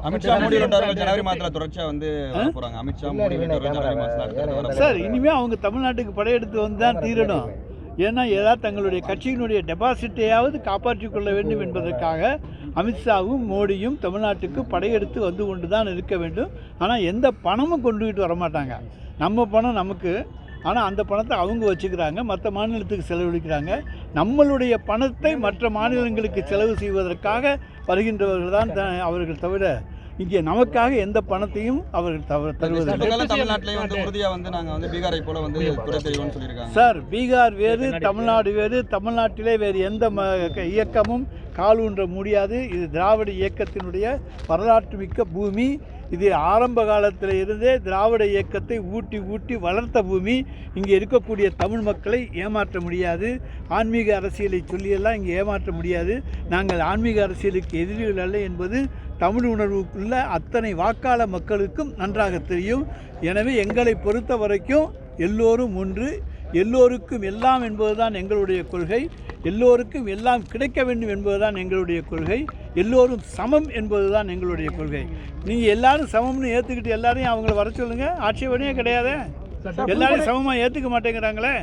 அமித்ஷா மோடி ஜனவரி மாதத்துல தொடர்ச்சியா வந்து போறாங்க. அமித்ஷா மோடி ஜனவரி மாதத்துல சார் இனிமேல் அவங்க தமிழ்நாட்டுக்கு படையெடுத்து வந்து தான் தீரணும். ஏன்னா ஏதாவது தங்களுடைய கட்சியினுடைய டெபாசிட்டையாவது காப்பாற்றிக் கொள்ள வேண்டும் என்பதற்காக அமித்ஷாவும் மோடியும் தமிழ்நாட்டுக்கு படையெடுத்து வந்து கொண்டு தான் இருக்க வேண்டும். ஆனால் எந்த பணமும் கொண்டுகிட்டு வரமாட்டாங்க. நம்ம பணம் நமக்கு, ஆனால் அந்த பணத்தை அவங்க வச்சுக்கிறாங்க, மற்ற மாநிலத்துக்கு செலவழிக்கிறாங்க. நம்மளுடைய பணத்தை மற்ற மாநிலங்களுக்கு செலவு செய்வதற்காக வருகின்றவர்கள் தான் அவர்கள் தவிர இங்கே நமக்காக எந்த பணத்தையும் அவர்கள் தருவதில்லை. தமிழ்நாட்டிலேயே வந்து உறுதியாக வந்து நாங்கள் வந்து பீகாரை போல வந்து குறை தெரியும்னு சொல்லியிருக்காங்க. சார் பீகார் வேறு, தமிழ்நாடு வேறு. தமிழ்நாட்டிலே வேறு எந்த இயக்கமும் காலூன்ற முடியாது. இது திராவிட இயக்கத்தினுடைய வரலாற்று மிக்க பூமி. இது ஆரம்ப காலத்தில் இருந்தே திராவிட இயக்கத்தை ஊட்டி ஊட்டி வளர்த்த பூமி. இங்கே இருக்கக்கூடிய தமிழ் மக்களை ஏமாற்ற முடியாது. ஆன்மீக அரசியலை சொல்லியெல்லாம் இங்கே ஏமாற்ற முடியாது. நாங்கள் ஆன்மீக அரசியலுக்கு எதிரிகள் அல்ல என்பது தமிழ் உணர்வுக்குள்ள அத்தனை வாக்காள மக்களுக்கும் நன்றாக தெரியும். எனவே எங்களை பொறுத்த வரைக்கும் எல்லோரும் ஒன்று, எல்லோருக்கும் எல்லாம் என்பதுதான் எங்களுடைய கொள்கை. எல்லோருக்கும் எல்லாம் கிடைக்க வேண்டும் என்பதுதான் எங்களுடைய கொள்கை. எல்லோரும் சமம் என்பதுதான் எங்களுடைய கொள்கை. நீங்கள் எல்லாரும் சமம்னு ஏற்றுக்கிட்டு எல்லாரையும் அவங்கள வர சொல்லுங்கள். ஆட்சேபனையே கிடையாது. எல்லாரையும் சமமாக ஏற்றுக்க மாட்டேங்கிறாங்களே.